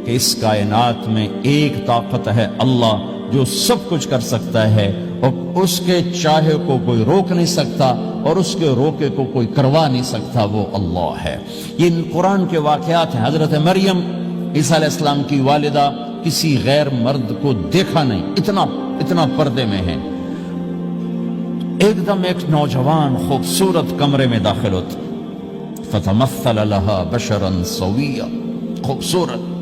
کہ اس کائنات میں ایک طاقت ہے اللہ جو سب کچھ کر سکتا ہے اور اس کے چاہے کو کوئی روک نہیں سکتا اور اس کے روکے کو کوئی کروا نہیں سکتا، وہ اللہ ہے۔ یہ قرآن کے واقعات ہیں۔ حضرت مریم عیسیٰ علیہ السلام کی والدہ کسی غیر مرد کو دیکھا نہیں، اتنا پردے میں ہے۔ ایک دم ایک نوجوان خوبصورت کمرے میں داخل ہوتا، فتمثل لها بشرا سویا، خوبصورت۔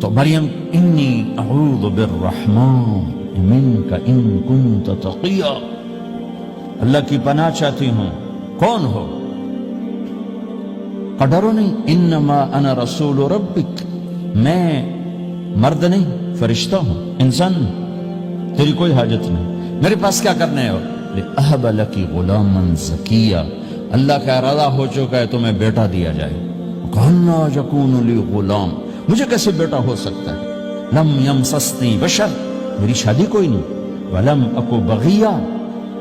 تو مریم انی اعوذ بالرحمن منک ان کنت تقیا، اللہ کی پناہ چاہتی ہوں۔ کون ہو؟ ڈرو نہیں، انما انا رسول ربک، میں مرد نہیں فرشتہ ہوں، انسان نہیں، تیری کوئی حاجت نہیں، میرے پاس کیا کرنا ہے؟ اور لأہب لکی غلاما زکیا، اللہ کا ارادہ ہو چکا ہے تمہیں بیٹا دیا جائے۔ کہنا یکون لی غلام، مجھے کیسے بیٹا ہو سکتا ہے؟ لم یمسسنی بشر، میری شادی کوئی نہیں، ولم اکو بغیا،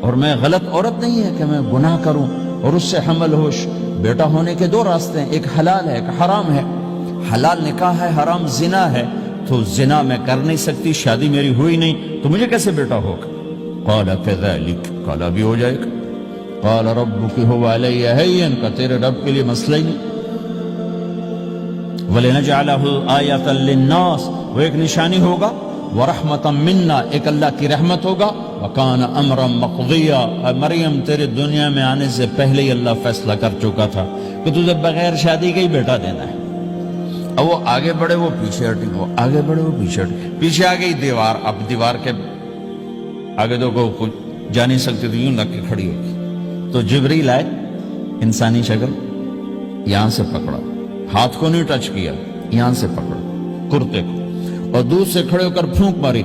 اور میں غلط عورت نہیں ہے کہ میں گناہ کروں اور اس سے حمل ہوش۔ بیٹا ہونے کے دو راستے ہیں، ایک حلال ہے ایک حرام ہے۔ حلال نکاح ہے، حرام زنا ہے، تو زنا میں کر نہیں سکتی، شادی میری ہوئی نہیں، تو مجھے کیسے بیٹا ہوگا؟ قال كذلك، قال بھی ہو جائے گا۔ قال ربك هو علي هين، کہ تیرے رب کے لیے مسئلہ ہی نہیں۔ وَلِنَجْعَلَهُ آيَةً لِلنَّاسِ، وہ ایک نشانی ہوگا، وَرَحْمَةً مِنَّا، ایک اللہ کی رحمت ہوگا، وَكَانَ أَمْرًا مَقْضِيًّا، مریم تیرے دنیا میں آنے سے پہلے ہی اللہ فیصلہ کر چکا تھا کہ تجھے بغیر شادی کے ہی بیٹا دینا ہے۔ اب وہ آگے بڑھے وہ پیچھے ہٹے، وہ آگے بڑھے وہ پیچھے ہٹے، پیچھے آ گئی دیوار، اب دیوار کے آگے تو کوئی جا نہیں سکتی تھی، یوں لگ کے کھڑی ہوگی۔ تو جبریل آئے، انسانی شکل، یہاں سے پکڑا، ہاتھ کو نہیں ٹچ کیا، یہاں سے پکڑا کرتے کو، اور دور سے کھڑے ہو کر پھونک ماری،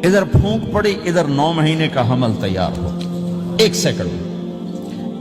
ادھر پھونک پڑی، ادھر 9 مہینے کا حمل تیار ہو، 1 سیکنڈ میں۔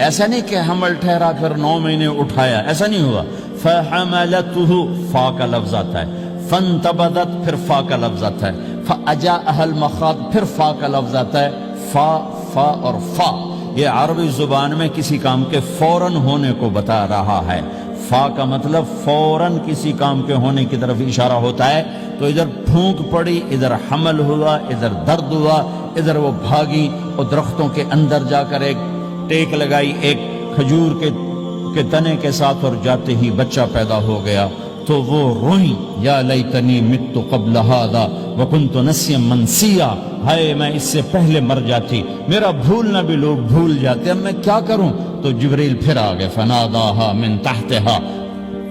ایسا نہیں کہ حمل ٹھہرا پھر 9 مہینے اٹھایا، ایسا نہیں ہوا۔ فَحَمَلَتُهُ، فا کا لفظ آتا ہے، فَانْتَبَذَتْ، پھر فا کا لفظ آتا ہے، فَأَجَاءَهَا الْمَخَاضُ، پھر فا کا لفظ آتا ہے۔ فا اور فا یہ عربی زبان میں کسی کام کے فوراً ہونے کو بتا رہا ہے۔ فا کا مطلب فوراً کسی کام کے ہونے کی طرف اشارہ ہوتا ہے۔ تو ادھر پھونک پڑی، ادھر حمل ہوا، ادھر درد ہوا، ادھر وہ بھاگی اور درختوں کے اندر جا کر ایک ٹیک لگائی ایک کھجور کے تنے کے ساتھ، اور جاتے ہی بچہ پیدا ہو گیا۔ تو وہ روئیں، یا لیتنی مت قبل ھذا وکنت نسیا منسیا، ہائے میں اس سے پہلے مر جاتی، میرا بھولنا بھی لوگ بھول جاتے، اب میں کیا کروں؟ تو جبریل پھر آ گئے، فناداها من تحتها،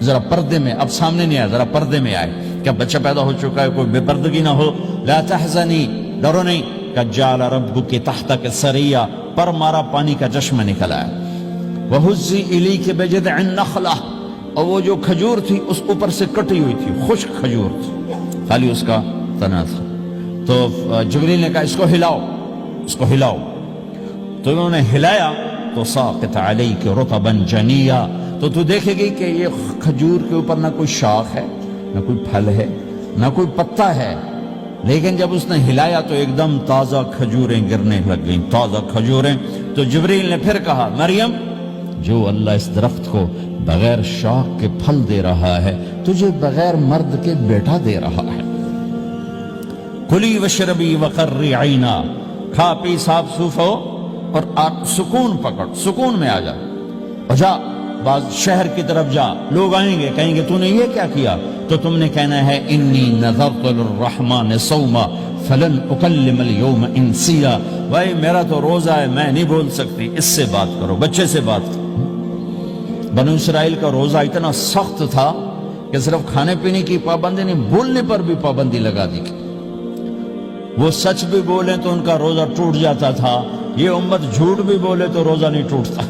ذرا پردے میں، اب سامنے نہیں آیا، ذرا پردے میں آئے، کیا بچہ پیدا ہو چکا ہے، کوئی بے پردگی نہ ہو۔ لا تحزنی، ڈرو نہیں، قد جعل ربک تحتک سریا، پر مارا پانی کا چشمہ نکل آیا۔ وہزی الیک بجذع النخلہ، اور وہ جو کھجور تھی اس اوپر سے کٹی ہوئی تھی، خشک کھجور تھی، خالی اس کا تنا تھا۔ تو جبریل نے کہا اس کو ہلاؤ، اس کو ہلاؤ، تو انہوں نے ہلایا تو ساقط علیک رطبا جنیا، تو تو دیکھے گی کہ یہ کھجور کے اوپر نہ کوئی شاخ ہے، نہ کوئی پھل ہے، نہ کوئی پتا ہے، لیکن جب اس نے ہلایا تو ایک دم تازہ کھجوریں گرنے لگ گئیں، تازہ کھجوریں۔ تو جبریل نے پھر کہا مریم، جو اللہ اس درخت کو بغیر شاخ کے پھل دے رہا ہے تجھے بغیر مرد کے بیٹا دے رہا ہے۔ کلی وشربی وقری عینا، کھا پی صاف صوف ہو اور سکون پکڑ، سکون میں آ جا، اور جا بعض شہر کی طرف جا، لوگ آئیں گے کہیں گے تو نے یہ کیا کیا؟ تو تم نے کہنا ہے انی نذرت للرحمن صوما فلن اکلم اليوم انسیا، بھائی میرا تو روزہ ہے، میں نہیں بول سکتی، اس سے بات کرو، بچے سے بات کرو۔ بنو اسرائیل کا روزہ اتنا سخت تھا کہ صرف کھانے پینے کی پابندی نہیں، بولنے پر بھی پابندی لگا دی، وہ سچ بھی بولیں تو ان کا روزہ ٹوٹ جاتا تھا، یہ امت جھوٹ بھی بولے تو روزہ نہیں ٹوٹتا،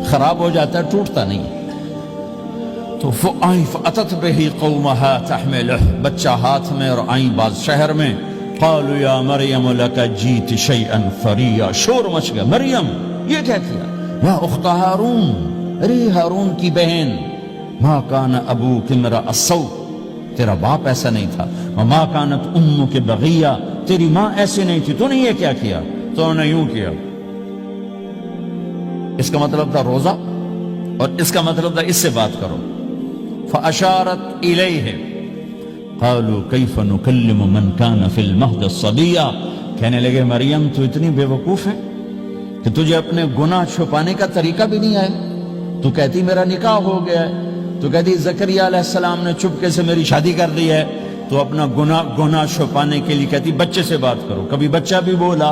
خراب ہو جاتا ہے، ٹوٹتا نہیں۔ تو فَأَتَتْ بِهِ قَوْمَهَا تَحْمِلُهُ، بچہ ہاتھ میں اور آئیں بعض شہر میں، قَالُوا يَا مَرْيَمُ لَكَ جِئْتِ شَيْئًا فَرِيًّا، شور مچ گیا، مریم یہ کیا کیا؟ یا اخت ہارون، ارے ہارون کی بہن، مَا كَانَ أَبُوكِ امْرَأَ السَّوْءٍ، تیرا باپ ایسا نہیں تھا، وَمَا كَانَتْ أُمُّكِ بَغِيًّا، تیری ماں ایسے نہیں تھی، تو نے یہ کیا کیا؟ تو انہوں نے یوں کیا۔ اس کا مطلب تھا روزہ، اور اس کا مطلب تھا اس سے بات کرو. فاشارت الیہ قالوا کیف نکلم من کان فی المہد صبیا. کہنے لگے مریم تو اتنی بے وقوف ہے کہ تجھے اپنے گناہ چھپانے کا طریقہ بھی نہیں آیا. تو کہتی میرا نکاح ہو گیا ہے, تو کہتی زکریا علیہ السلام نے چپکے سے میری شادی کر دی ہے, تو اپنا گناہ چھپانے کے لیے کہتی بچے سے بات کرو. کبھی بچہ بھی بولا.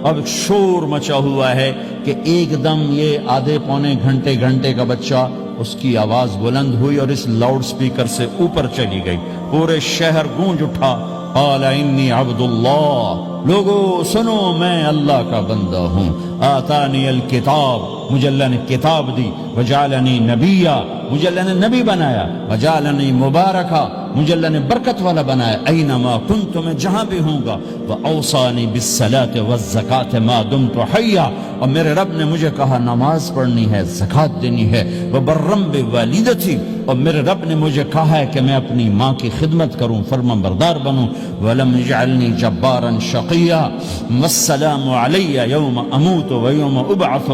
اب شور مچا ہوا ہے کہ ایک دم یہ آدھے پونے گھنٹے کا بچہ, اس کی آواز بلند ہوئی اور اس لاؤڈ سپیکر سے اوپر چلی گئی. پورے شہر گونج اٹھا. قال انی عبد اللہ, لوگو سنو میں اللہ کا بندہ ہوں. آتانی الکتاب, مجھے اللہ نے کتاب دی. وجعلنی نبیا, مجھے اللہ نے نبی بنایا. وجعلنی مبارکا, مجھے اللہ نے برکت والا بنایا. اینما کنت, میں جہاں بھی ہوں گا. واوصانی بالصلاۃ والزکاۃ ما دمت حیا, اور میرے رب نے مجھے کہا نماز پڑھنی ہے, زکات دینی ہے. وبرم بوالدتی, اور میرے رب نے مجھے کہا ہے کہ میں اپنی ماں کی خدمت کروں, فرما بردار بنوں. ولم یجعلنی جبارا شقیا, والسلام علی یوم اموت ویوم ابعث,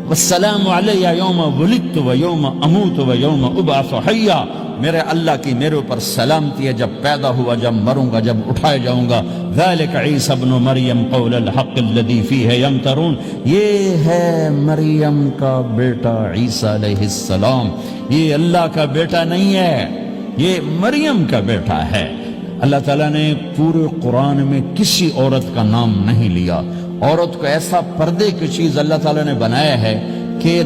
والسلام علی یوم ولدت ویوم اموت ویوم ابعث حیا. میرے اللہ کی میرے اوپر سلامتی ہے جب پیدا ہوا, جب مروں گا, جب اٹھائے جاؤں گا. ذالک عیسی ابن مریم قول الحق الذی فیہ یمترون, یہ ہے مریم کا بیٹا عیسیٰ علیہ السلام. یہ اللہ کا بیٹا نہیں ہے, یہ مریم کا بیٹا ہے. اللہ تعالیٰ نے پورے قرآن میں کسی عورت کا نام نہیں لیا. عورت کو ایسا پردے کی چیز اللہ تعالیٰ نے بنایا ہے کہ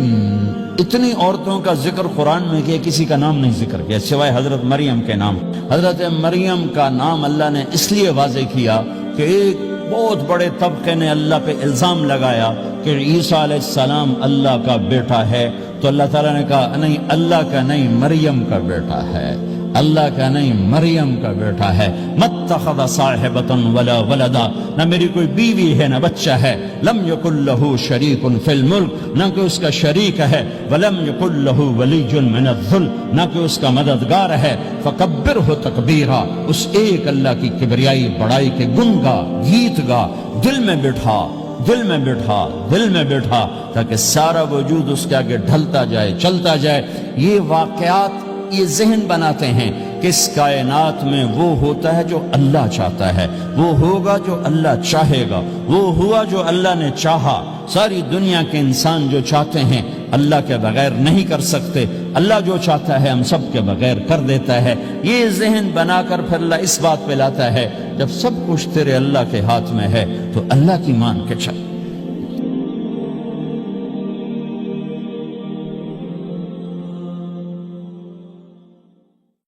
اتنی عورتوں کا ذکر قرآن میں کیا, کسی کا نام نہیں ذکر کیا سوائے حضرت مریم کے نام. حضرت مریم کا نام اللہ نے اس لیے واضح کیا کہ ایک بہت بڑے طبقے نے اللہ پہ الزام لگایا کہ عیسیٰ علیہ السلام اللہ کا بیٹا ہے. تو اللہ تعالیٰ نے کہا نہیں, اللہ کا نہیں, مریم کا بیٹا ہے. اللہ کا نہیں, مریم کا بیٹا ہے. متخذ صاحبۃ ولا ولدا, نہ میری کوئی بیوی ہے نہ بچہ ہے. لم یکن لہ شریک فی الملک, نہ کہ اس کا شریک ہے. ولم یکن لہ ولی من الذل, نہ کہ اس کا مددگار ہے. فکبرہ تکبیرا, اس ایک اللہ کی کبریائی بڑائی کے گن گا, گیت گا, دل میں بٹھا, دل میں بٹھا, دل میں بٹھا, تاکہ سارا وجود اس کے آگے ڈھلتا جائے, چلتا جائے. یہ واقعات یہ ذہن بناتے ہیں کہ اس کائنات میں وہ ہوتا ہے جو اللہ چاہتا ہے, وہ ہوگا جو اللہ چاہے گا, وہ ہوا جو اللہ نے چاہا. ساری دنیا کے انسان جو چاہتے ہیں اللہ کے بغیر نہیں کر سکتے, اللہ جو چاہتا ہے ہم سب کے بغیر کر دیتا ہے. یہ ذہن بنا کر پھر اللہ اس بات پہ لاتا ہے جب سب کچھ تیرے اللہ کے ہاتھ میں ہے تو اللہ کی مان کے چل.